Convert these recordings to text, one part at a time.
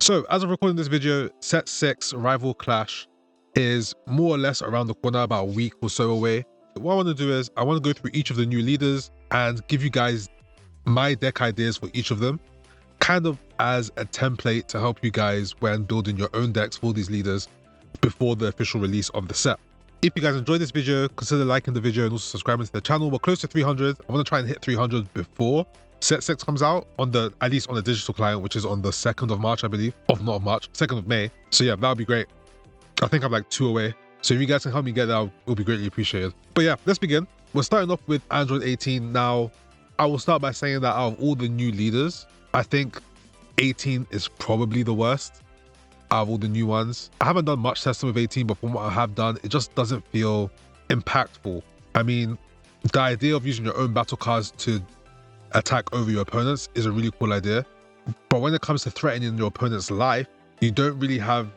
So as of recording this video, set 6 Rival Clash is more or less around the corner, about a week or so away. What I want to do is I want to go through each of the new leaders and give you guys my deck ideas for each of them, kind of as a template to help you guys when building your own decks for these leaders before the official release of the set. If you guys enjoyed this video, consider liking the video and also subscribing to the channel. We're close to 300. I want to try and hit 300 before set 6 comes out, on the at least on the digital client, which is on the 2nd of March, I believe. Not of March, 2nd of May. So yeah, that would be great. I think I'm like 2 away. So if you guys can help me get that, it will be greatly appreciated. But yeah, let's begin. We're starting off with Android 18. Now, I will start by saying that out of all the new leaders, I think 18 is probably the worst out of all the new ones. I haven't done much testing with 18, but from what I have done, it just doesn't feel impactful. I mean, the idea of using your own battle cards to attack over your opponents is a really cool idea. But when it comes to threatening your opponent's life, you don't really have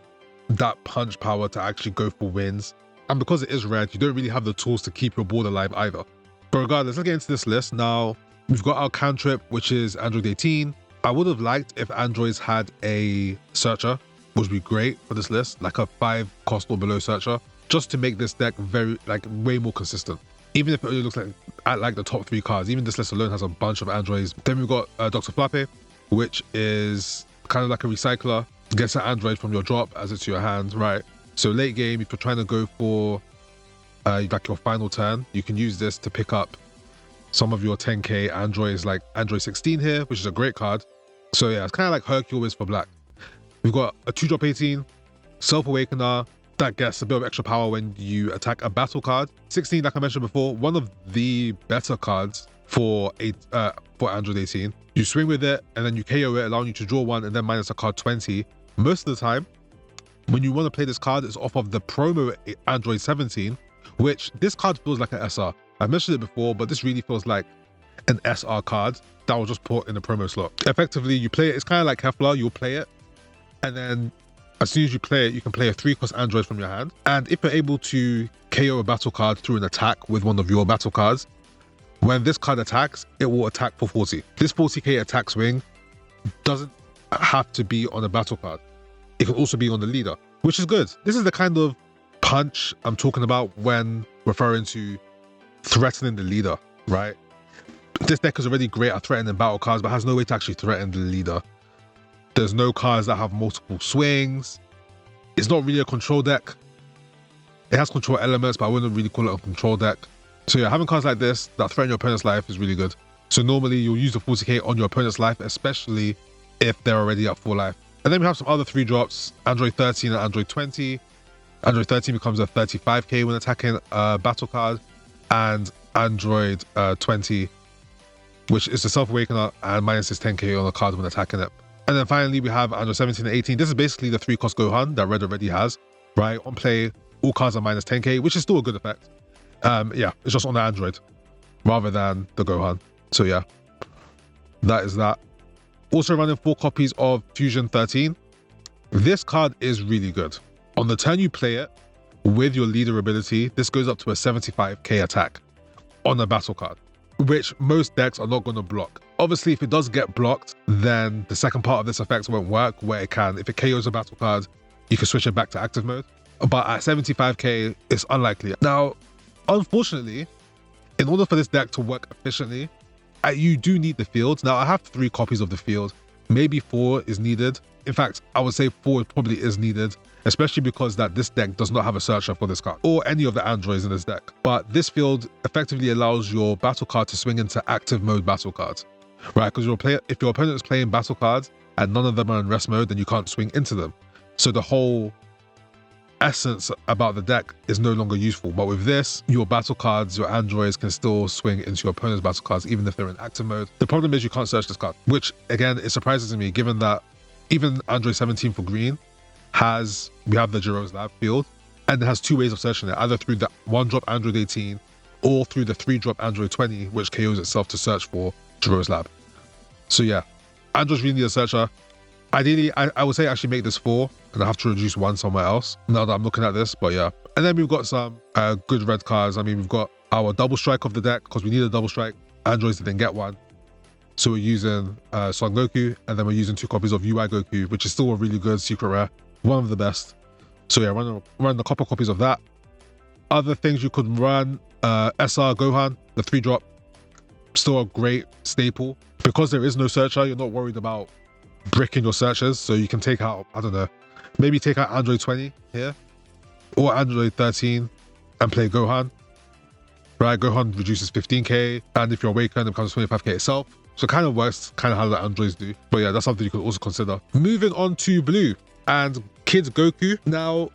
that punch power to actually go for wins. And because it is red, you don't really have the tools to keep your board alive either. But regardless, let's get into this list. Now, we've got our cantrip, which is Android 18. I would have liked if Androids had a searcher, which would be great for this list, like a 5 cost or below searcher, just to make this deck very, way more consistent. Even if it only looks like at the top 3 cards, even this list alone has a bunch of androids. Then we've got Dr. Flappe, which is kind of like a recycler. Gets an android from your drop as it's to your hand, right? So late game, if you're trying to go for like your final turn, you can use this to pick up some of your 10k androids, like Android 16 here, which is a great card. So yeah, it's kind of like Hercules for black. We've got a 2-drop 18, Self-Awakener, that gets a bit of extra power when you attack a battle card. 16, like I mentioned before, one of the better cards for Android 18. You swing with it and then you KO it, allowing you to draw 1 and then minus a card 20. Most of the time, when you want to play this card, it's off of the promo Android 17, which this card feels like an SR. I mentioned it before, but this really feels like an SR card that was just put in the promo slot. Effectively, you play it, it's kind of like Hefler, you'll play it, and then as soon as you play it, you can play a 3-cost android from your hand. And if you're able to KO a battle card through an attack with one of your battle cards, when this card attacks, it will attack for 40. This 40k attack swing doesn't have to be on a battle card. It can also be on the leader, which is good. This is the kind of punch I'm talking about when referring to threatening the leader, right? This deck is already great at threatening battle cards, but has no way to actually threaten the leader. There's no cards that have multiple swings. It's not really a control deck. It has control elements, but I wouldn't really call it a control deck. So yeah, having cards like this that threaten your opponent's life is really good. So normally you'll use the 40k on your opponent's life, especially if they're already at full life. And then we have some other 3-drops, Android 13 and Android 20. Android 13 becomes a 35k when attacking a battle card, and Android 20, which is the Self-Awakener, and minuses 10k on a card when attacking it. And then finally, we have Android 17 and 18. This is basically the 3-cost Gohan that Red already has, right? On play, all cards are minus 10k, which is still a good effect. Yeah, it's just on the Android rather than the Gohan. So yeah, that is that. Also running 4 copies of Fusion 13. This card is really good. On the turn you play it, with your leader ability, this goes up to a 75k attack on a battle card, which most decks are not going to block. Obviously, if it does get blocked, then the second part of this effect won't work, where it can. If it KOs a battle card, you can switch it back to active mode. But at 75k, it's unlikely. Now, unfortunately, in order for this deck to work efficiently, you do need the field. Now, I have 3 copies of the field. Maybe 4 is needed. In fact, I would say 4 probably is needed, especially because that this deck does not have a searcher for this card, or any of the androids in this deck. But this field effectively allows your battle card to swing into active mode battle cards, right? Because if your opponent is playing battle cards and none of them are in rest mode, then you can't swing into them. So the whole essence about the deck is no longer useful. But with this, your battle cards, your androids can still swing into your opponent's battle cards, even if they're in active mode. The problem is you can't search this card, which again, it surprises me, given that even Android 17 for green we have the Jiro's Lab field, and it has 2 ways of searching it, either through the 1-drop Android 18 or through the 3-drop Android 20, which KOs itself to search for Jiro's Lab. So yeah, Androids really need a searcher. Ideally, I would say actually make this 4, and I have to reduce 1 somewhere else now that I'm looking at this, but yeah. And then we've got some good red cards. I mean, we've got our double strike of the deck, because we need a double strike. Androids didn't get one. So we're using Son Goku, and then we're using 2 copies of UI Goku, which is still a really good secret rare, one of the best. So yeah, run a couple copies of that. Other things you could run, SR Gohan, the 3-drop, still a great staple. Because there is no searcher, you're not worried about bricking your searches, so you can take out, I don't know, maybe take out Android 20 here, or Android 13, and play Gohan. Right, Gohan reduces 15k, and if you're awakened, it becomes 25k itself. So it kind of works, kind of how the androids do. But yeah, that's something you could also consider. Moving on to Blue and Kid Goku. Now,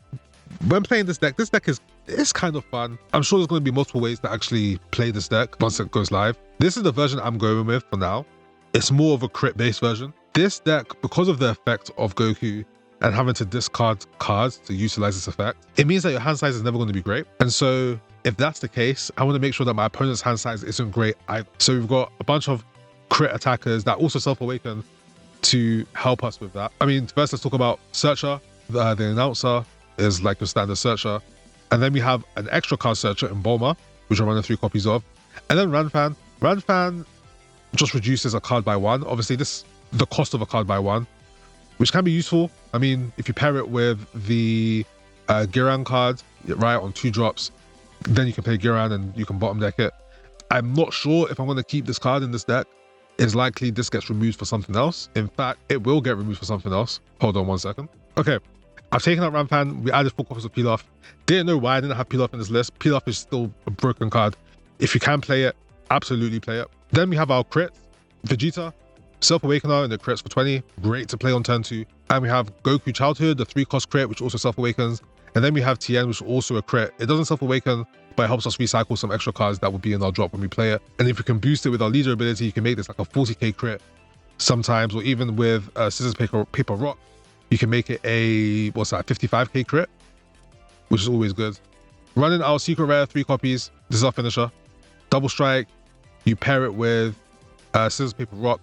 when playing this deck is kind of fun. I'm sure there's going to be multiple ways to actually play this deck once it goes live. This is the version I'm going with for now. It's more of a crit-based version. This deck, because of the effect of Goku and having to discard cards to utilize this effect, it means that your hand size is never going to be great. And so if that's the case, I want to make sure that my opponent's hand size isn't great either. So we've got a bunch of crit attackers that also self-awaken to help us with that. I mean, first let's talk about Searcher. The announcer is like your standard Searcher. And then we have an extra card Searcher in Gomah, which I'm running 3 copies of. And then Ranfan. Ranfan just reduces a card by 1. Obviously, the cost of a card by 1, which can be useful. I mean, if you pair it with the Giran card, right, on 2 drops, then you can play Giran and you can bottom deck it. I'm not sure if I'm going to keep this card in this deck. It's likely this gets removed for something else. In fact, it will get removed for something else. Hold on 1 second. Okay, I've taken out Ranfan. We added 4 copies of Pilaf. Didn't know why I didn't have Pilaf in this list. Pilaf is still a broken card. If you can play it, absolutely play it. Then we have our crits. Vegeta, Self-Awakener in the crits for 20. Great to play on turn 2. And we have Goku Childhood, the 3-cost crit, which also self-awakens. And then we have Tien, which is also a crit. It doesn't self-awaken, but it helps us recycle some extra cards that will be in our drop when we play it. And if we can boost it with our leader ability, you can make this like a 40k crit sometimes, or even with Scissors, Paper, Rock, you can make it a, 55k crit, which is always good. Running our secret rare 3 copies. This is our finisher. Double Strike. You pair it with Scissors, Paper, Rock,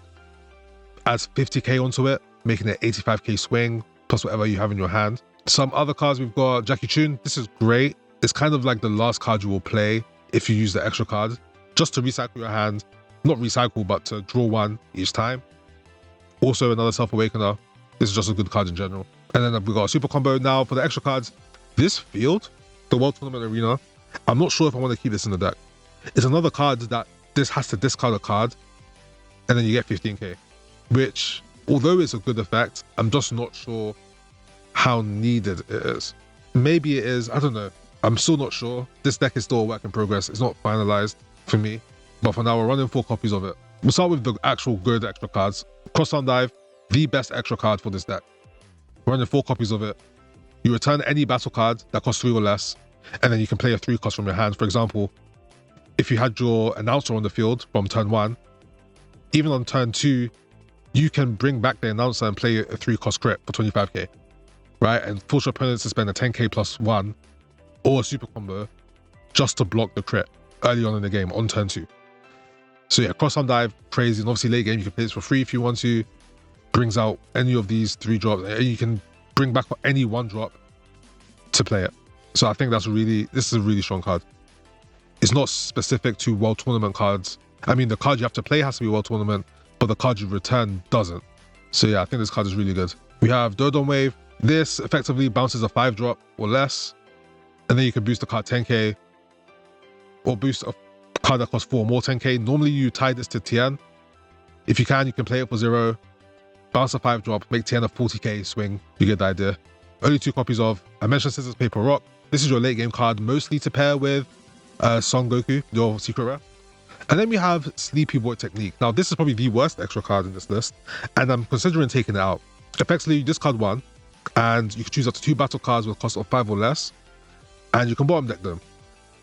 adds 50k onto it, making it 85k swing, plus whatever you have in your hand. Some other cards, we've got Jackie Chun. This is great. It's kind of like the last card you will play if you use the extra card, just to recycle your hand. Not recycle, but to draw 1 each time. Also another Self-Awakener. This is just a good card in general. And then we've got a super combo. Now for the extra cards, this field, the World Tournament Arena, I'm not sure if I want to keep this in the deck. It's another card that this has to discard a card, and then you get 15k, which, although it's a good effect, I'm just not sure how needed it is. Maybe it is, I don't know. I'm still not sure. This deck is still a work in progress. It's not finalized for me, but for now we're running 4 copies of it. We'll start with the actual good extra cards. Cross-Arm Dive, the best extra card for this deck. We're running 4 copies of it. You return any battle card that costs 3 or less, and then you can play a 3 cost from your hand. For example, if you had your announcer on the field from turn 1, even on turn 2, you can bring back the announcer and play a 3-cost crit for 25k, right? And force your opponents to spend a 10k plus 1 or a super combo just to block the crit early on in the game on turn 2. So yeah, Cross-Arm Dive, crazy. And obviously late game, you can play this for free if you want to. Brings out any of these 3 drops, and you can bring back any 1 drop to play it. So I think this is a really strong card. It's not specific to World Tournament cards. I mean, the card you have to play has to be World Tournament, but the card you return doesn't. So yeah, I think this card is really good. We have Dodon Wave. This effectively bounces a 5-drop or less, and then you can boost the card 10k, or boost a card that costs 4 more 10k. Normally you tie this to Tien. If you can play it for 0, bounce a 5-drop, make Tien a 40k swing. You get the idea. Only 2 copies of, I mentioned Scissors, Paper, Rock. This is your late game card, mostly to pair with Son Goku, your secret rare. And then we have Sleepy Boy Technique. Now this is probably the worst extra card in this list, and I'm considering taking it out. Effectively, you discard 1, and you can choose up to 2 battle cards with a cost of 5 or less, and you can bottom deck them.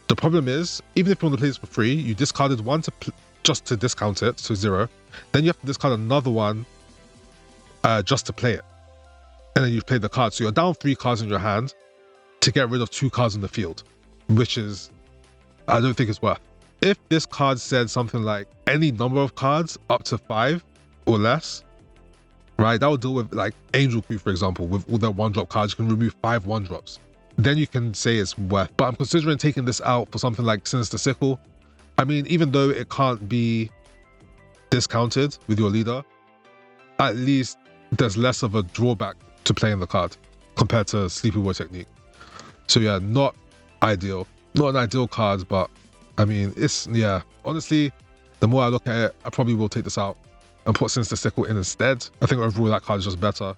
The problem is, even if you want to play this for free, you discarded 1 just to discount it to 0. Then you have to discard another 1 just to play it. And then you've played the card. So you're down 3 cards in your hand to get rid of 2 cards in the field, which is, I don't think it's worth. If this card said something like any number of cards up to 5 or less, right, that would deal with like Angel Crew, for example, with all their 1-drop cards. You can remove 5 1-drops. Then you can say it's worth. But I'm considering taking this out for something like Sinister Sickle. I mean, even though it can't be discounted with your leader, at least there's less of a drawback to playing the card compared to Sleepy Boy technique. So yeah, not ideal. Not an ideal card, but I mean, it's, yeah, honestly, the more I look at it, I probably will take this out and put Sinister Sickle in instead. I think overall that card is just better.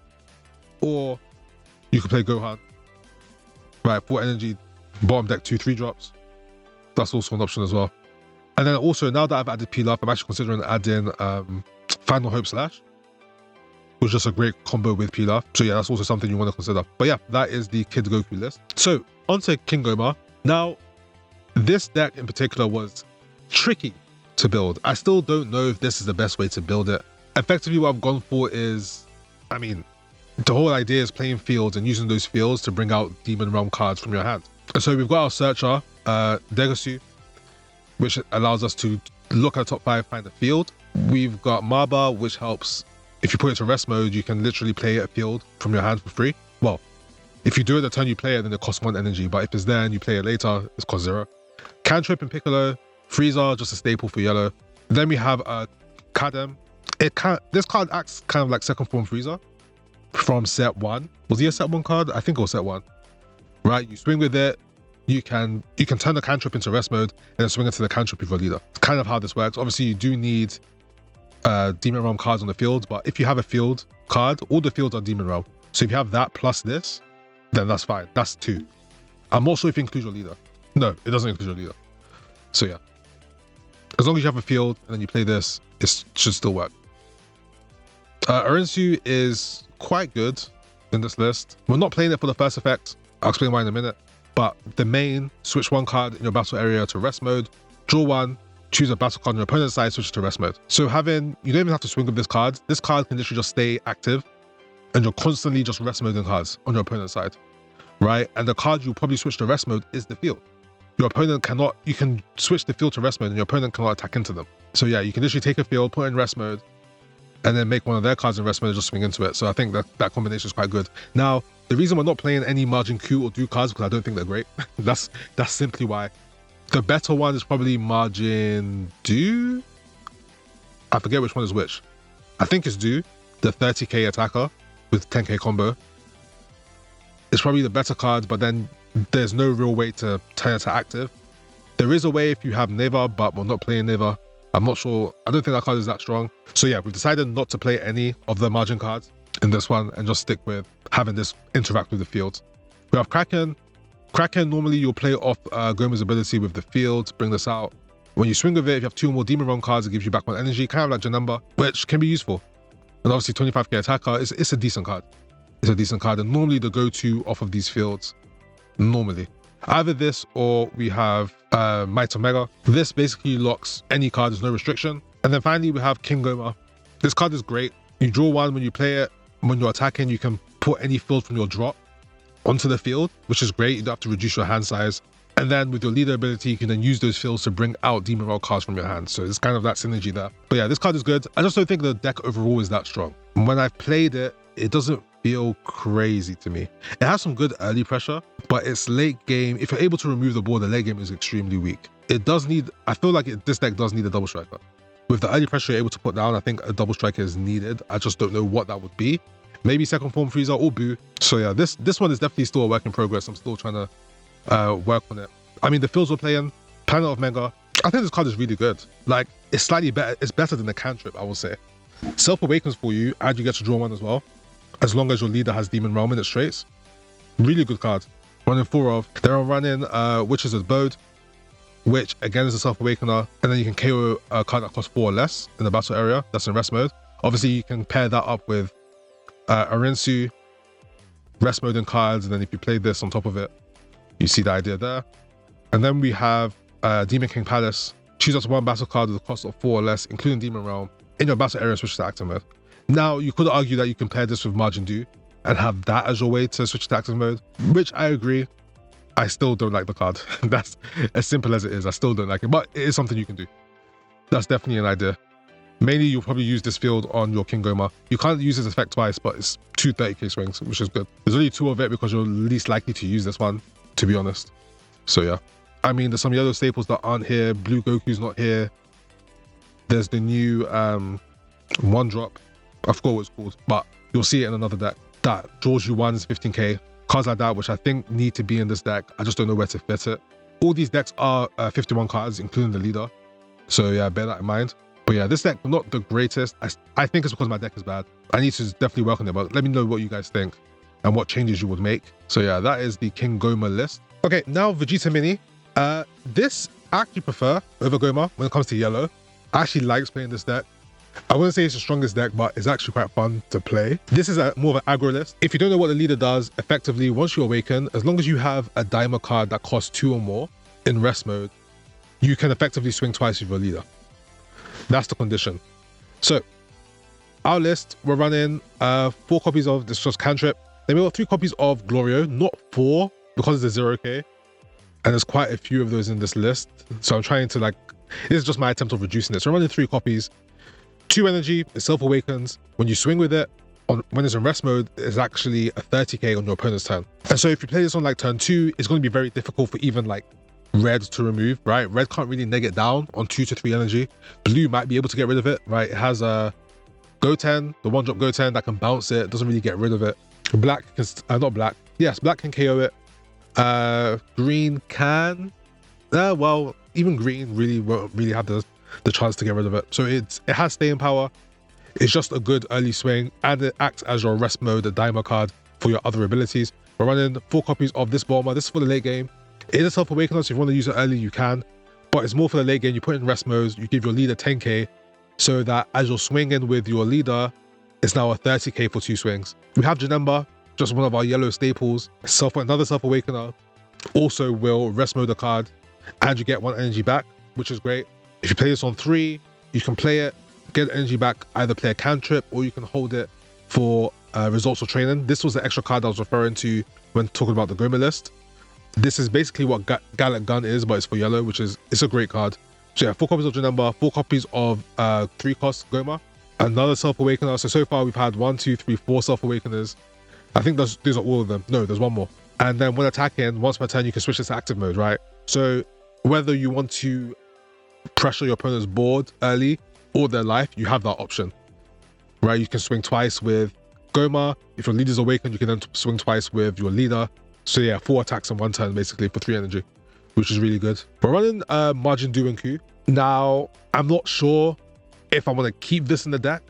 Or you could play Gohan. Right, 4 energy, bottom deck 2/3 drops. That's also an option as well. And then also, now that I've added Pilaf, I'm actually considering adding Final Hope Slash, which is just a great combo with Pilaf. So yeah, that's also something you want to consider. But yeah, that is the Kid Goku list. So onto King Gomah. Now, this deck in particular was tricky to build. I still don't know if this is the best way to build it. Effectively, what I've gone for is, I mean, the whole idea is playing fields and using those fields to bring out Demon Realm cards from your hand. And so we've got our Searcher, Degasu, which allows us to look at the top 5, find a field. We've got Maba, which helps, if you put it to rest mode, you can literally play a field from your hand for free. Well, if you do it the turn you play it, then it costs 1 energy, but if it's there and you play it later, it's cost 0. Cantrip and Piccolo, Frieza, just a staple for yellow. Then we have Kadem. This card acts kind of like second form Frieza from set 1. Was he a set 1 card? I think it was set 1. Right, you swing with it, you can turn the cantrip into rest mode and then swing into the cantrip with your leader. Kind of how this works. Obviously, you do need Demon Realm cards on the field, but if you have a field card, all the fields are Demon Realm. So if you have that plus this, then that's fine. That's 2. I'm not sure if it includes your leader. No, it doesn't include your leader. So yeah, as long as you have a field and then you play this, it should still work. Arinsu is quite good in this list. We're not playing it for the first effect. I'll explain why in a minute. But the main, switch 1 card in your battle area to rest mode, draw 1, choose a battle card on your opponent's side, switch it to rest mode. So you don't even have to swing with this card. This card can literally just stay active and you're constantly just rest moding cards on your opponent's side, right? And the card you'll probably switch to rest mode is the field. Your opponent cannot, you can switch the field to rest mode and your opponent cannot attack into them. So yeah, you can literally take a field, put it in rest mode, and then make one of their cards in rest mode and just swing into it. So I think that combination is quite good. Now, the reason we're not playing any Margin Q or Do cards because I don't think they're great. that's simply why. The better one is probably Margin Do. I forget which one is which. I think it's Do, the 30k attacker with 10k combo. It's probably the better card, but then there's no real way to turn it to active. There is a way if you have Neva, but we're not playing Neva. I'm not sure. I don't think that card is that strong. So yeah, we've decided not to play any of the Margin cards in this one and just stick with having this interact with the field. We have Kraken. Kraken, normally you'll play off Gomah's ability with the field, bring this out. When you swing with it, if you have 2 more Demon Realm cards, it gives you back 1 energy, kind of like Janemba, which can be useful. And obviously 25k attacker, it's a decent card. It's a decent card, and normally the go-to off of these fields, normally. Either this or we have Might Omega. This basically locks any card, there's no restriction. And then finally we have King Gomah. This card is great. You draw 1 when you play it. When you're attacking, you can put any field from your drop onto the field, which is great. You don't have to reduce your hand size. And then with your leader ability, you can then use those fields to bring out Demon Realm cards from your hand. So it's kind of that synergy there. But yeah, this card is good. I just don't think the deck overall is that strong. When I've played it, it doesn't feel crazy to me. It has some good early pressure, but it's late game. If you're able to remove the board, the late game is extremely weak. It does need, I feel like this deck does need a double striker. With the early pressure you're able to put down, I think a double striker is needed. I just don't know what that would be. Maybe second form Frieza or Boo. So yeah, this one is definitely still a work in progress. I'm still trying to work on it. I mean, the fields we're playing, Planet of Mega, I think this card is really good. Like, it's slightly better. It's better than the cantrip, I will say. Self Awakens for you, and you get to draw 1 as well, as long as your leader has Demon Realm in its traits. Really good card. Running 4 of. Then I'm running Witch's Abode, which again is a Self Awakener, and then you can KO a card that costs 4 or less in the battle area. That's in rest mode. Obviously, you can pair that up with Arinsu, rest mode and cards, and then if you play this on top of it, you see the idea there. And then we have Demon King Palace. Choose up to 1 battle card with a cost of 4 or less, including Demon Realm, in your battle area, switch to active mode. Now, you could argue that you can pair this with Margin Do and have that as your way to switch to active mode, which I agree. I still don't like the card. That's as simple as it is. I still don't like it, but it is something you can do. That's definitely an idea. Mainly, you'll probably use this field on your King Gomah. You can't use this effect twice, but it's 2 30k swings, which is good. There's only 2 of it because you're least likely to use this one, to be honest. So yeah. I mean, there's some yellow staples that aren't here. Blue Goku's not here. There's the new one drop. I forgot what it's called, but you'll see it in another deck that draws you 1s 15k. Cards like that, which I think need to be in this deck. I just don't know where to fit it. All these decks are 51 cards, including the leader. So yeah, bear that in mind. But yeah, this deck, not the greatest. I think it's because my deck is bad. I need to definitely work on it, but let me know what you guys think and what changes you would make. So yeah, that is the King Gomah list. Okay, now Vegeta Mini. This I actually prefer over Gomah when it comes to yellow. I actually like playing this deck. I wouldn't say it's the strongest deck, but it's actually quite fun to play. This is more of an aggro list. If you don't know what the leader does, effectively, once you awaken, as long as you have a Daima card that costs 2 or more in rest mode, you can effectively swing twice with your leader. That's the condition. So, our list, we're running 4 copies of this just cantrip. Then we got 3 copies of Glorio, not 4, because it's a 0k. And there's quite a few of those in this list. So I'm trying to this is just my attempt of reducing it. So I'm running 3 copies. 2 energy, it self-awakens. When you swing with it, when it's in rest mode, it's actually a 30k on your opponent's turn. And so if you play this on turn 2, it's going to be very difficult for even red to remove, right? Red can't really neg it down on 2 to 3 energy. Blue might be able to get rid of it, right? It has a Goten, the 1-drop Goten that can bounce it, doesn't really get rid of it. Black can, not black, yes, black can KO it. Green can, well, even green really won't really have the chance to get rid of it. So it has staying power. It's just a good early swing, and it acts as your rest mode, the Daima card for your other abilities. We're running 4 copies of this Gomah. This is for the late game. It is a self-awakener, so if you want to use it early, you can. But it's more for the late game. You put it in rest modes, you give your leader 10k, so that as you're swinging with your leader, it's now a 30k for 2 swings. We have Janemba, just one of our yellow staples. Another self-awakener. Also will rest mode the card, and you get 1 energy back, which is great. If you play this on 3, you can play it, get energy back, either play a cantrip, or you can hold it for results or training. This was the extra card I was referring to when talking about the Gomah list. This is basically what Gallic Gun is, but it's for yellow, it's a great card. So yeah, 4 copies of Janemba, 4 copies of 3-cost Gomah, another self-awakener. So far we've had 1, 2, 3, 4 self-awakeners. I think these are all of them. No, there's one more. And then when attacking, once per turn, you can switch this to active mode, right? So whether you want to pressure your opponent's board early or their life, you have that option, right? You can swing twice with Gomah. If your leader's awakened, you can then swing twice with your leader. So yeah, 4 attacks in 1 turn basically for 3 energy, which is really good. We're running Margin Du and Ku. Now, I'm not sure if I want to keep this in the deck.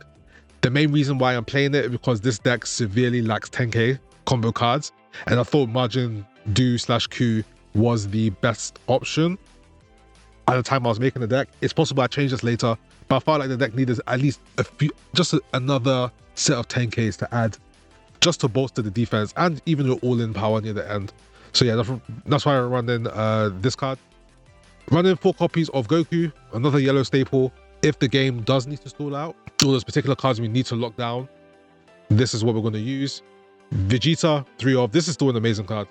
The main reason why I'm playing it is because this deck severely lacks 10k combo cards, and I thought Margin Du / Ku was the best option at the time I was making the deck. It's possible I change this later, but I felt like the deck needed at least another set of 10ks to add, just to bolster the defense and even your all-in power near the end. So yeah, that's why I'm running this card. Running 4 copies of Goku, another yellow staple. If the game does need to stall out, or there's particular cards we need to lock down, this is what we're going to use. Vegeta, 3 of. This is still an amazing card,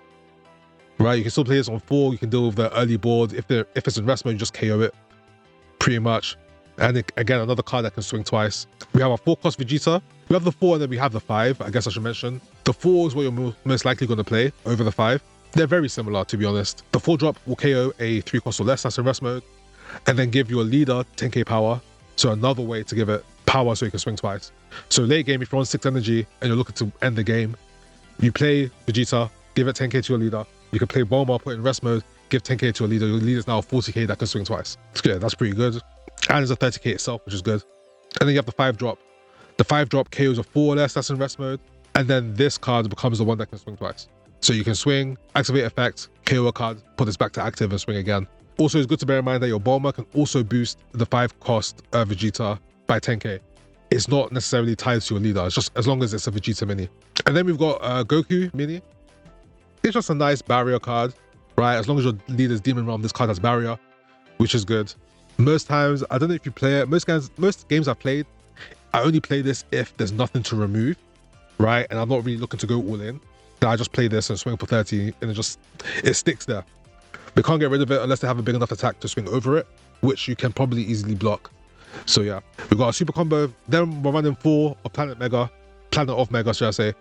right? You can still play this on 4. You can deal with the early board. If it's in rest mode, you just KO it, pretty much. And again, another card that can swing twice. We have our 4-cost Vegeta. We have the 4 and then we have the 5. I guess I should mention. The 4 is what you're most likely going to play over the 5. They're very similar, to be honest. The 4-drop will KO a 3-cost or less, that's in rest mode, and then give your leader 10k power. So another way to give it power so you can swing twice. So late game, if you're on 6 energy and you're looking to end the game, you play Vegeta, give it 10k to your leader. You can play Gomah, put it in rest mode, give 10k to your leader. Your leader's now 40k that can swing twice. Yeah, that's pretty good. And it's a 30k itself, which is good. And then you have the 5-drop. The 5-drop KOs a 4 or less, that's in rest mode. And then this card becomes the one that can swing twice. So you can swing, activate effect, KO a card, put this back to active and swing again. Also, it's good to bear in mind that your Gomah can also boost the 5-cost Vegeta by 10k. It's not necessarily tied to your leader, it's just as long as it's a Vegeta mini. And then we've got Goku mini. It's just a nice barrier card, right? As long as your leader's Demon Realm, this card has barrier, which is good. Most times, I don't know if you play it, most games I've played, I only play this if there's nothing to remove, right? And I'm not really looking to go all in. Then I just play this and swing for 30 and it sticks there. They can't get rid of it unless they have a big enough attack to swing over it, which you can probably easily block. So yeah, we've got a super combo. Then we're running 4 of Planet of Mega, should I say.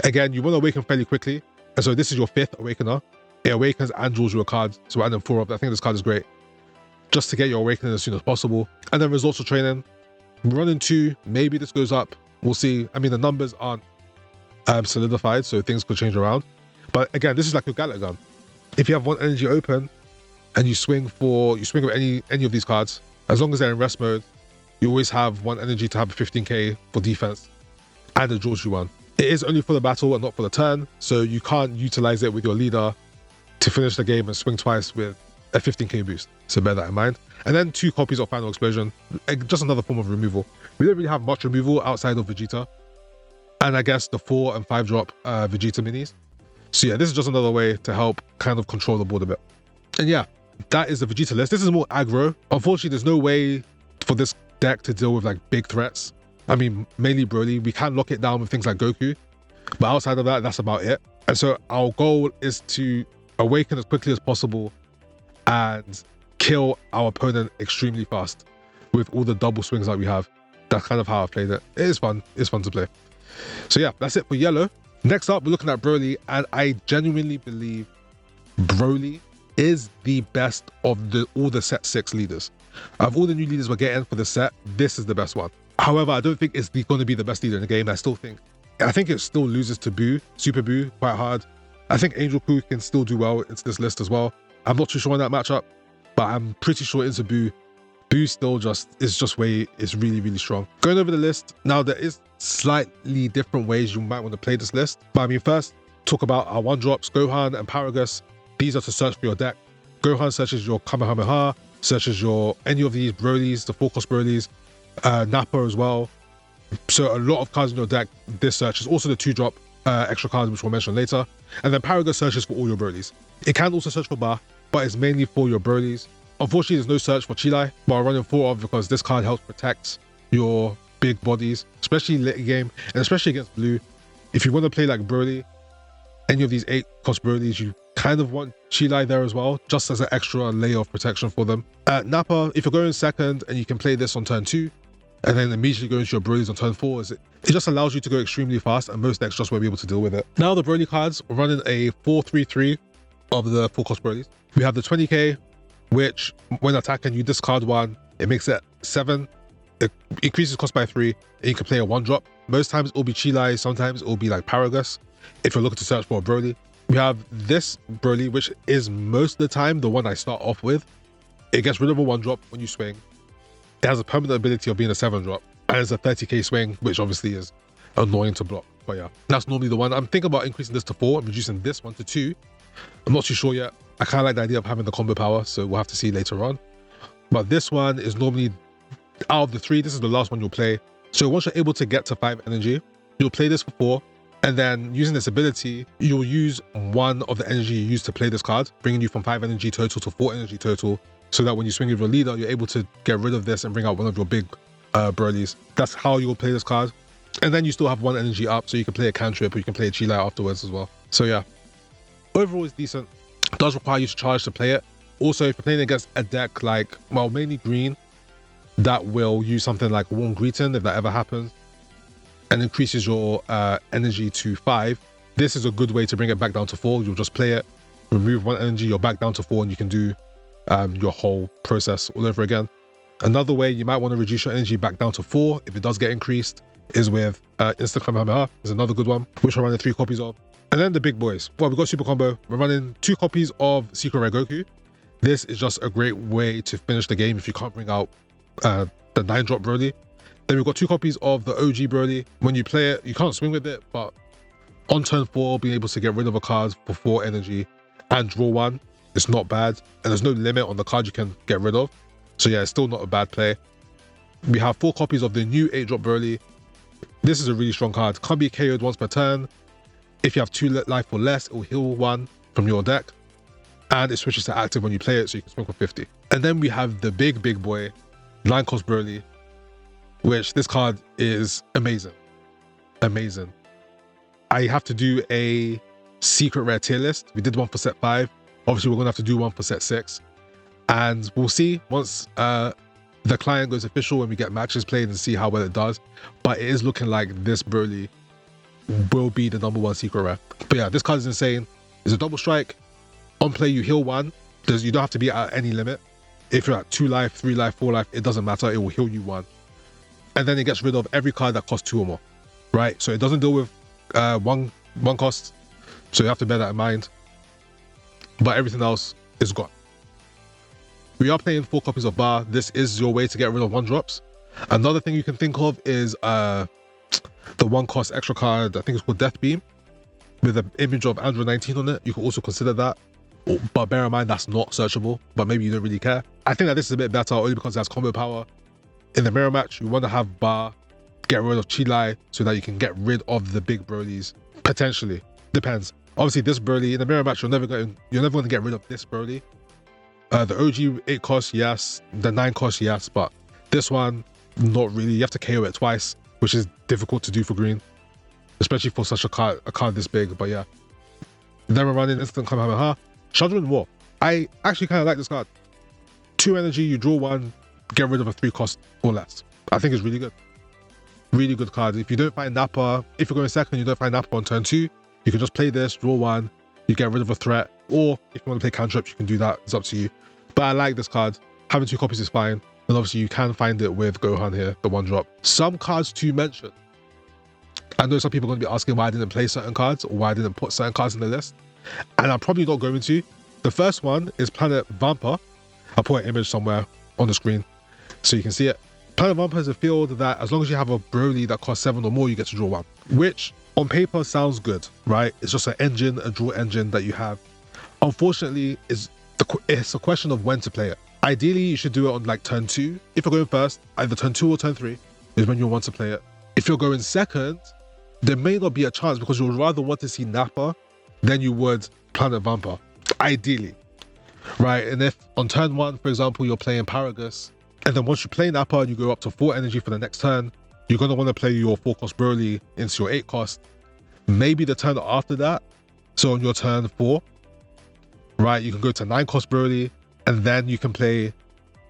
Again, you want to awaken fairly quickly. And so this is your 5th awakener. It awakens and draws you a card. So we're adding 4 of that. I think this card is great. just to get your awakening as soon as possible. And then results of training, running 2, maybe this goes up. We'll see. I mean, the numbers aren't solidified, so things could change around. But again, this is like your Gallic gun. If you have 1 energy open and you swing with any of these cards, as long as they're in rest mode, you always have 1 energy to have a 15k for defense, and it draws you 1. It is only for the battle and not for the turn, so you can't utilize it with your leader to finish the game and swing twice with a 15k boost. So bear that in mind. And then 2 copies of Final Explosion, just another form of removal. We don't really have much removal outside of Vegeta, and I guess the 4 and 5 drop Vegeta minis. So yeah, this is just another way to help kind of control the board a bit. And yeah, that is the Vegeta list. This is more aggro. Unfortunately, there's no way for this deck to deal with like big threats. I mean, mainly Broly. We can lock it down with things like Goku, but outside of that, that's about it. And so our goal is to awaken as quickly as possible and kill our opponent extremely fast with all the double swings that we have. That's kind of how I've played it. It is fun. It's fun to play. So yeah, that's it for yellow. Next up, we're looking at Broly, and I genuinely believe Broly is the best of all the set 6 leaders. Of all the new leaders we're getting for the set, this is the best one. However, I don't think it's going to be the best leader in the game. I think it still loses to Buu, Super Buu, quite hard. I think Angel Ku can still do well into this list as well. I'm not too sure on that matchup, but I'm pretty sure into Buu. Buu still is really, really strong. Going over the list, now there is slightly different ways you might want to play this list. But I mean, first, talk about our 1-drops, Gohan and Paragus. These are to search for your deck. Gohan searches your Kamehameha, searches your any of these Brolys, the 4-cost Brolys, Nappa as well. So a lot of cards in your deck, this searches. Also the 2-drop extra cards, which we'll mention later. And then Paragus searches for all your Brolys. It can also search for Ba, but it's mainly for your Brolys. Unfortunately, there's no search for Chilai, but I'm running 4 of because this card helps protect your big bodies, especially late game, and especially against blue. If you want to play like Broly, any of these 8-cost Brolys, you kind of want Chilai there as well, just as an extra layer of protection for them. Nappa, if you're going second and you can play this on turn 2, and then immediately go into your Brolys on turn 4, it just allows you to go extremely fast, and most decks just won't be able to deal with it. Now the Broly cards, we're running a 4-3-3 of the 4-cost Brolys. We have the 20k, which when attacking, you discard 1, it makes it 7, it increases cost by 3, and you can play a 1-drop. Most times it'll be Chilai, sometimes it'll be like Paragus, if you're looking to search for a Broly. We have this Broly, which is most of the time the one I start off with. It gets rid of a 1-drop when you swing. It has a permanent ability of being a 7-drop, and it's a 30k swing, which obviously is annoying to block. But yeah, that's normally the one. I'm thinking about increasing this to 4 and reducing this one to 2. I'm not too sure yet. I kind of like the idea of having the combo power, so we'll have to see later on. But this one is normally, out of the 3, this is the last one you'll play. So once you're able to get to 5 energy, you'll play this for 4, and then using this ability, you'll use 1 of the energy you use to play this card, bringing you from 5 energy total to 4 energy total, so that when you swing with your leader, you're able to get rid of this and bring out one of your big Brolys. That's how you'll play this card. And then you still have 1 energy up, so you can play a cantrip, or you can play a Chilai afterwards as well. So yeah, overall it's decent. It does require you to charge to play it. Also, if you're playing against a deck like, well, mainly green, that will use something like Warm Greeting, if that ever happens, and increases your energy to 5. This is a good way to bring it back down to 4. You'll just play it, remove 1 energy, you're back down to 4, and you can do your whole process all over again. Another way you might want to reduce your energy back down to 4 if it does get increased is with Instant Kamehameha. Is another good one, which we're running 3 copies of. And then the big boys. Well, we've got Super Combo. We're running 2 copies of Secret Rare Goku. This is just a great way to finish the game if you can't bring out the 9-drop Broly. Then we've got 2 copies of the OG Broly. When you play it, you can't swing with it, but on turn 4, being able to get rid of a card for 4 energy and draw 1, it's not bad. And there's no limit on the card you can get rid of. So yeah, it's still not a bad play. We have 4 copies of the new 8-drop Broly. This is a really strong card. Can't be KO'd once per turn. If you have 2 life or less, it will heal 1 from your deck. And it switches to active when you play it, so you can swing for 50. And then we have the big boy, 9-cost Broly, which this card is amazing. Amazing. I have to do a secret rare tier list. We did one for set 5. Obviously, we're going to have to do one for set 6. And we'll see once the client goes official and we get matches played and see how well it does. But it is looking like this Broly will be the #1 secret rare. But yeah, this card is insane. It's a double strike. On play, you heal 1. You don't have to be at any limit. If you're at 2 life, 3 life, 4 life, it doesn't matter. It will heal you 1. And then it gets rid of every card that costs 2 or more, right? So it doesn't deal with one cost. So you have to bear that in mind. But everything else is gone. We are playing 4 copies of Bar. This is your way to get rid of 1-drops. Another thing you can think of is the 1 cost extra card, I think it's called Death Beam, with an image of Android 19 on it. You can also consider that. But bear in mind, that's not searchable, but maybe you don't really care. I think that this is a bit better only because it has combo power. In the mirror match, you want to have Bar, get rid of Chilai so that you can get rid of the big Brolys. Potentially. Depends. Obviously, this Broly, in the mirror match, you're never going to get rid of this Broly. The OG 8 cost, yes. The 9 cost, yes. But this one, not really. You have to KO it twice, which is difficult to do for green, especially for such a card this big. But yeah. Then we're running instant Kamehameha. Shuddering War. I actually kind of like this card. 2 energy, you draw 1, get rid of a 3 cost or less. I think it's really good. Really good card. If you don't find Nappa, if you're going second, you don't find Nappa on turn 2, you can just play this, draw 1, you get rid of a threat. Or if you want to play cantrips, you can do that. It's up to you. But I like this card. Having 2 copies is fine. And obviously you can find it with Gohan here, the 1-drop. Some cards to mention. I know some people are going to be asking why I didn't play certain cards or why I didn't put certain cards in the list. And I'm probably not going to. The first one is Planet Vampa. I'll put an image somewhere on the screen so you can see it. Planet Vampa is a field that as long as you have a Broly that costs 7 or more, you get to draw 1. Which on paper sounds good, right? It's just an engine, a draw engine that you have. Unfortunately, it's a question of when to play it. Ideally, you should do it on like turn 2. If you're going first, either turn 2 or turn 3 is when you'll want to play it. If you're going second, there may not be a chance because you'll rather want to see Nappa than you would Planet Vampa, ideally, right? And if on turn 1, for example, you're playing Paragus, and then once you play Nappa and you go up to 4 energy for the next turn, you're going to want to play your 4 cost Broly into your 8 cost. Maybe the turn after that, so on your turn 4, right, you can go to 9 cost Broly, and then you can play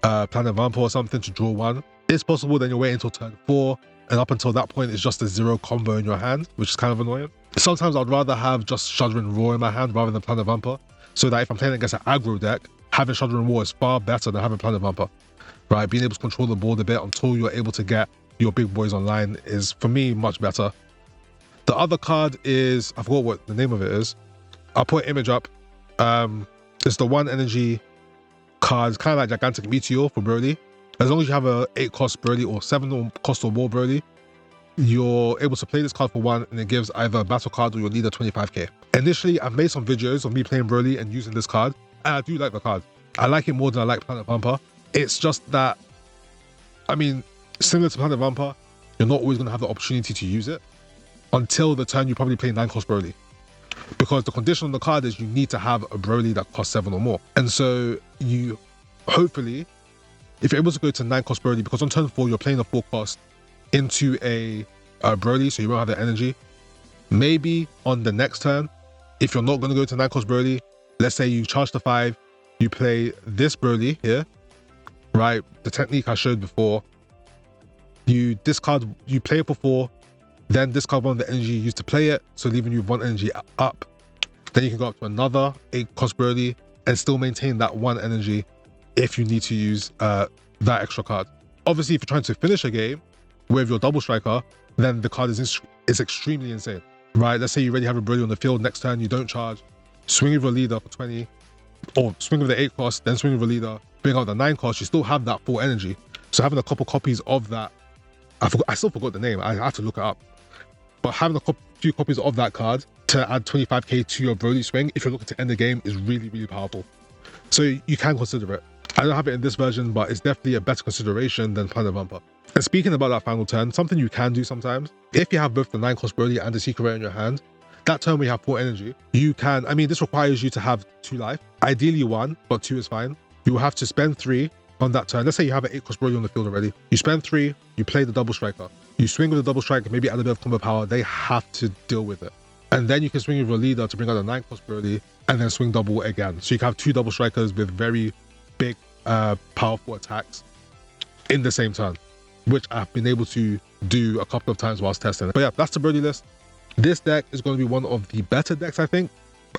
Planet Vampa or something to draw 1. It's possible, then you're waiting until turn 4, and up until that point, it's just a 0 combo in your hand, which is kind of annoying. Sometimes I'd rather have just Shuddering Roar in my hand rather than Planet Vampa, so that if I'm playing against an aggro deck, having Shuddering Roar is far better than having Planet Vampa, right? Being able to control the board a bit until you're able to get your big boys online is, for me, much better. The other card is, I forgot what the name of it is. I'll put an image up. It's the 1 energy card, kind of like Gigantic Meteor for Broly. As long as you have a 8 cost Broly or 7 cost or more Broly, you're able to play this card for 1 and it gives either a battle card or your leader 25k. Initially, I've made some videos of me playing Broly and using this card, and I do like the card. I like it more than I like Planet Vampa. It's just that, I mean, similar to Planet Vampa, you're not always going to have the opportunity to use it until the turn you probably play 9 cost Broly. Because the condition on the card is you need to have a Broly that costs 7 or more. And so you, hopefully, if you're able to go to 9 cost Broly, because on turn 4, you're playing a 4 cost into a Broly, so you won't have the energy. Maybe on the next turn, if you're not going to go to 9 cost Broly, let's say you charge the 5, you play this Broly here, right? The technique I showed before. You discard, you play it for 4, then discard 1 of the energy you used to play it, so leaving you 1 energy up. Then you can go up to another 8 cost Broly and still maintain that 1 energy if you need to use that extra card. Obviously, if you're trying to finish a game with your double striker, then the card is extremely insane, right? Let's say you already have a Broly on the field, next turn you don't charge, swing with your leader for 20, or swing with the 8 cost, then swing with your leader, bring out the 9 cost, you still have that 4 energy. So having a couple copies of that, I still forgot the name, I have to look it up. But having a few copies of that card to add 25k to your Broly swing, if you're looking to end the game, is really, really powerful. So you can consider it. I don't have it in this version, but it's definitely a better consideration than Planet Vampa. And speaking about that final turn, something you can do sometimes, if you have both the 9 cost Broly and the Secret Rare in your hand, that turn where you have 4 energy, you can, I mean, this requires you to have 2 life, ideally 1, but 2 is fine. You will have to spend 3 on that turn. Let's say you have an 8 cost Broly on the field already. You spend 3, you play the double striker. You swing with the double striker, maybe add a bit of combo power, they have to deal with it. And then you can swing with your leader to bring out the 9 cost Broly and then swing double again. So you can have 2 double strikers with very big, powerful attacks in the same turn, which I've been able to do a couple of times whilst testing it. But yeah, that's the Broly list. This deck is going to be one of the better decks, I think.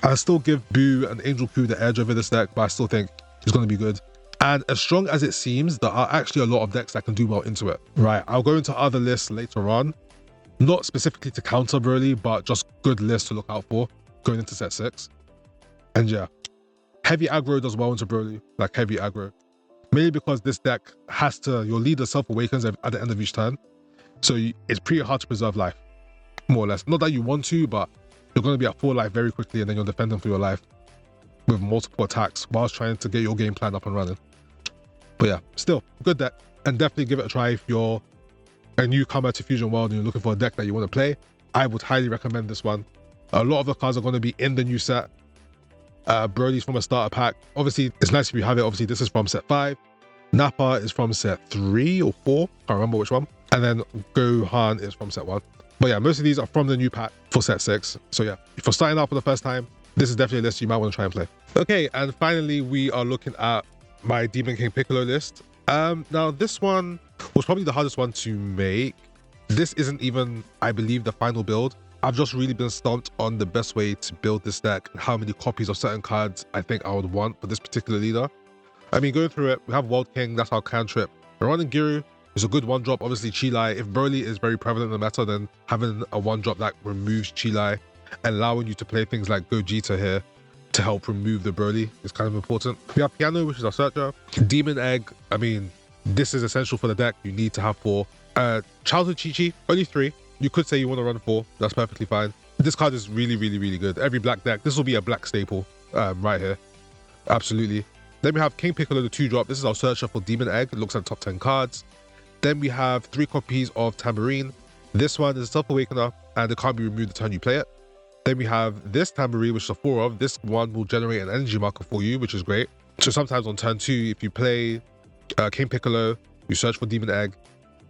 I still give Boo and Angel Coup the edge over this deck, but I still think it's going to be good. And as strong as it seems, there are actually a lot of decks that can do well into it. Right, I'll go into other lists later on, not specifically to counter Broly, but just good lists to look out for going into set 6. And yeah, heavy aggro does well into Broly, like heavy aggro. Mainly because this deck has to, your leader self-awakens at the end of each turn. So it's pretty hard to preserve life, more or less. Not that you want to, but you're going to be at 4 life very quickly and then you're defending for your life with multiple attacks whilst trying to get your game plan up and running. But yeah, still, good deck. And definitely give it a try if you're a newcomer to Fusion World and you're looking for a deck that you want to play. I would highly recommend this one. A lot of the cards are going to be in the new set. Broly's from a starter pack. Obviously, it's nice if you have it. Obviously, this is from set 5. Nappa is from set 3 or 4. Can't remember which one. And then Gohan is from set 1. But yeah, most of these are from the new pack for set 6. So yeah, if you're starting out for the first time, this is definitely a list you might want to try and play. Okay, and finally, we are looking at my Demon King Piccolo list. Now, this one was probably the hardest one to make. This isn't even, I believe, the final build. I've just really been stumped on the best way to build this deck and how many copies of certain cards I think I would want for this particular leader. I mean, going through it, we have World King, that's our cantrip. We're running Giru, it's a good one drop. Obviously, Chilai. If Broly is very prevalent in the meta, then having a one drop that removes Chilai and allowing you to play things like Gogeta here to help remove the Broly is kind of important. We have Piano, which is our searcher. Demon Egg, I mean, this is essential for the deck. You need to have 4. Childhood Chi-Chi, only 3. You could say you want to run 4. That's perfectly fine. This card is really, really, really good. Every black deck, this will be a black staple right here. Absolutely. Then we have King Piccolo, the 2-drop. This is our searcher for Demon Egg. It looks at top 10 cards. Then we have 3 copies of Tambourine. This one is a Self-Awakener, and it can't be removed the turn you play it. Then we have this Tambourine, which is a 4 of. This one will generate an energy marker for you, which is great. So sometimes on turn 2, if you play King Piccolo, you search for Demon Egg.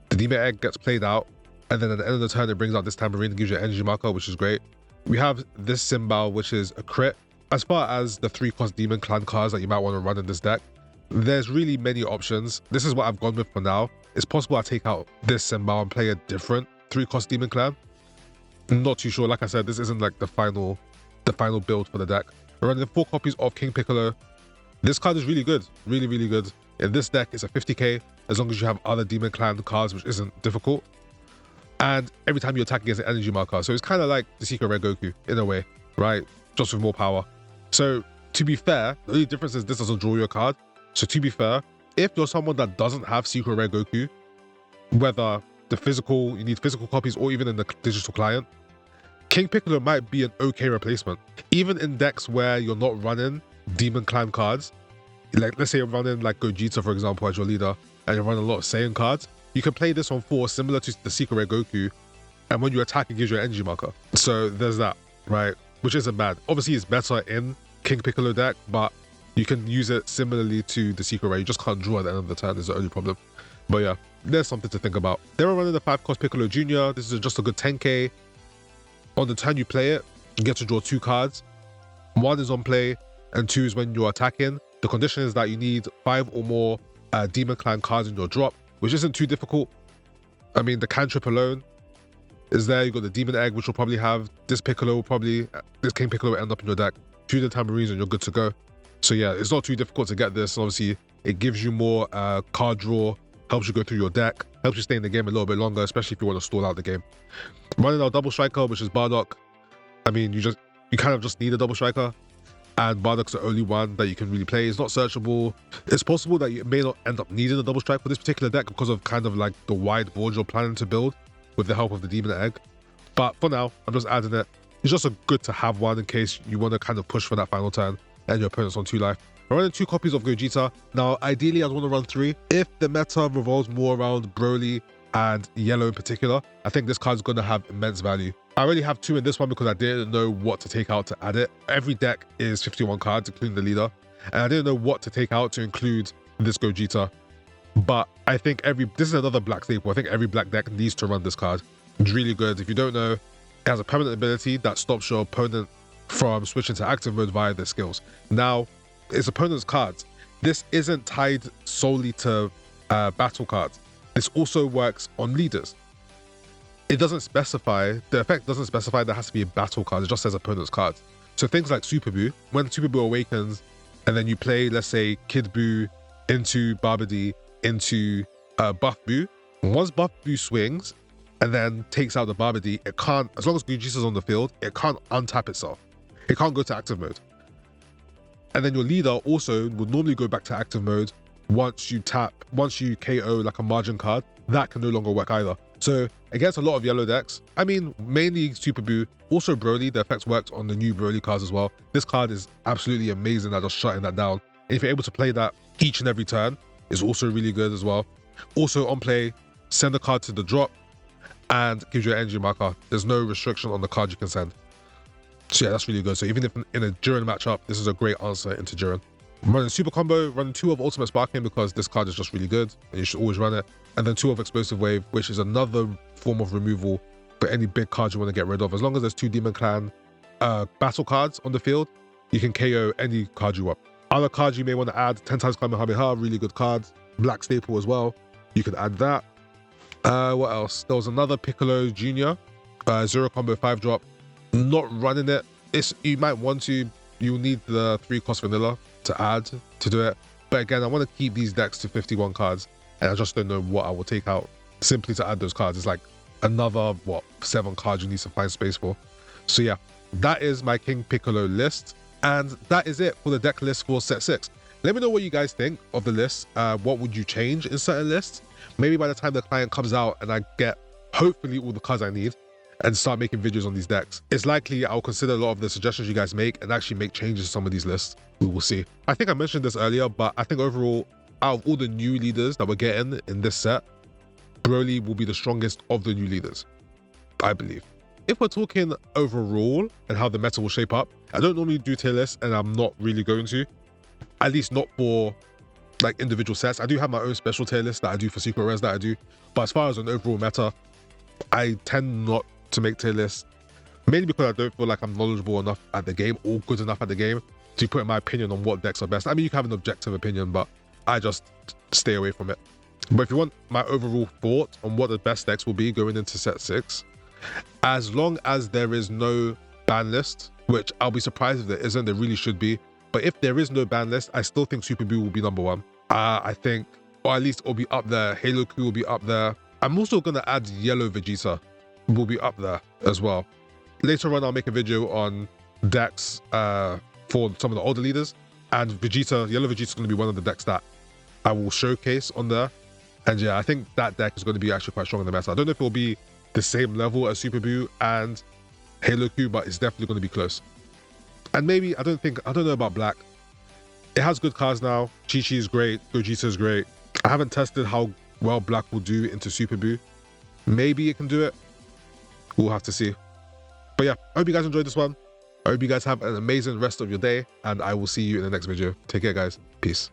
The Demon Egg gets played out, and then at the end of the turn, it brings out this Tambourine and gives you an energy marker, which is great. We have this Symbol, which is a crit. As far as the 3-cost Demon Clan cards that you might want to run in this deck, there's really many options. This is what I've gone with for now. It's possible I take out this Symbol and play a different 3-cost Demon Clan. I'm not too sure. Like I said, this isn't like the final build for the deck. We're running 4 copies of King Piccolo. This card is really good. Really, really good. In this deck, it's a 50k, as long as you have other Demon Clan cards, which isn't difficult. And every time you attack against an energy marker. So it's kind of like the Secret Rare Goku, in a way, right? Just with more power. So, to be fair, the only difference is this doesn't draw your card. So to be fair, if you're someone that doesn't have Secret Rare Goku, whether the physical, you need physical copies or even in the digital client, King Piccolo might be an okay replacement. Even in decks where you're not running Demon Clan cards, like let's say you're running like Gogeta, for example, as your leader, and you're running a lot of Saiyan cards, you can play this on 4 similar to the Secret Rare Goku, and when you attack, it gives you an energy marker. So there's that, right? Which isn't bad. Obviously, it's better in King Piccolo deck, but you can use it similarly to the Secret Rare. You just can't draw at the end of the turn is the only problem. But yeah, there's something to think about. Then we're running the 5-cost Piccolo Jr. This is just a good 10k. On the turn you play it, you get to draw 2 cards. 1 is on play, and 2 is when you're attacking. The condition is that you need 5 or more Demon Clan cards in your drop, which isn't too difficult. I mean, the cantrip alone is there. You got the Demon Egg, which will probably have this Piccolo, this King Piccolo will end up in your deck. 2 of the Tambourines and you're good to go. So yeah, it's not too difficult to get this. Obviously, it gives you more card draw, helps you go through your deck, helps you stay in the game a little bit longer, especially if you want to stall out the game. Running our double striker, which is Bardock. I mean, you kind of just need a double striker, and Bardock's the only one that you can really play. It's not searchable. It's possible that you may not end up needing a double strike for this particular deck because of kind of like the wide board you're planning to build with the help of the Demon Egg. But for now, I'm just adding it. It's just a good to have one in case you want to kind of push for that final turn and your opponent's on 2 life. I'm running 2 copies of Gogeta. Now, ideally, I'd want to run 3. If the meta revolves more around Broly and Yellow in particular, I think this card's going to have immense value. I already have 2 in this one because I didn't know what to take out to add it. Every deck is 51 cards, including the leader, and I didn't know what to take out to include this Gogeta. But I think this is another black staple. I think every black deck needs to run this card. It's really good. If you don't know, it has a permanent ability that stops your opponent from switching to active mode via their skills. Now, it's opponent's cards. This isn't tied solely to battle cards. This also works on leaders. It doesn't specify, the effect doesn't specify there has to be a battle card. It just says opponent's cards. So things like Super Buu, when Super Buu awakens and then you play, let's say, Kid Buu into Babidi, into Buff Boo. Once Buff Boo swings and then takes out the Babidi, it can't, as long as Vegeta's on the field, it can't untap itself. It can't go to active mode. And then your leader also would normally go back to active mode once you KO like a margin card. That can no longer work either. So against a lot of yellow decks, I mean, mainly Super Boo, also Broly, the effects worked on the new Broly cards as well. This card is absolutely amazing at just shutting that down. And if you're able to play that each and every turn, it's also really good as well. Also on play, send a card to the drop and gives you an energy marker. There's no restriction on the card you can send. So yeah, that's really good. So even if in a Jiren matchup, this is a great answer into Jiren. I'm running Super Combo, running 2 of Ultimate Sparking because this card is just really good and you should always run it. And then 2 of Explosive Wave, which is another form of removal for any big cards you want to get rid of. As long as there's 2 Demon Clan battle cards on the field, you can KO any card you want. Other cards you may want to add, 10 times Kamehameha, really good cards. Black Staple as well, you can add that. What else? There was another Piccolo Jr. 0 combo 5 drop. Not running it. You might want to, you'll need the 3 cost vanilla to add to do it. But again, I want to keep these decks to 51 cards and I just don't know what I will take out simply to add those cards. It's like another, 7 cards you need to find space for. So yeah, that is my King Piccolo list. And that is it for the deck list for set 6. Let me know what you guys think of the list. What would you change in certain lists? Maybe by the time the client comes out and I get hopefully all the cards I need and start making videos on these decks, it's likely I'll consider a lot of the suggestions you guys make and actually make changes to some of these lists. We will see. I think I mentioned this earlier, but I think overall, out of all the new leaders that we're getting in this set, Broly will be the strongest of the new leaders, I believe. If we're talking overall and how the meta will shape up, I don't normally do tier lists and I'm not really going to, at least not for like individual sets. I do have my own special tier list that I do for secret rares that I do, but as far as an overall meta, I tend not to make tier lists, mainly because I don't feel like I'm knowledgeable enough at the game or good enough at the game to put my opinion on what decks are best. I mean, you can have an objective opinion, but I just stay away from it. But if you want my overall thought on what the best decks will be going into set 6, as long as there is no ban list, which I'll be surprised if there isn't, there really should be. But if there is no ban list, I still think Super Boo will be number 1. I think, or at least it'll be up there. Halo Q will be up there. I'm also going to add Yellow Vegeta, will be up there as well. Later on, I'll make a video on decks for some of the older leaders. And Vegeta, Yellow Vegeta is going to be one of the decks that I will showcase on there. And yeah, I think that deck is going to be actually quite strong in the meta. I don't know if it will be the same level as Super Boo and Halo Q, but it's definitely going to be close. And maybe, I don't know about Black. It has good cards now. Chi-Chi is great. Gogeta is great. I haven't tested how well Black will do into Super Boo. Maybe it can do it. We'll have to see. But yeah, I hope you guys enjoyed this one. I hope you guys have an amazing rest of your day, and I will see you in the next video. Take care, guys. Peace.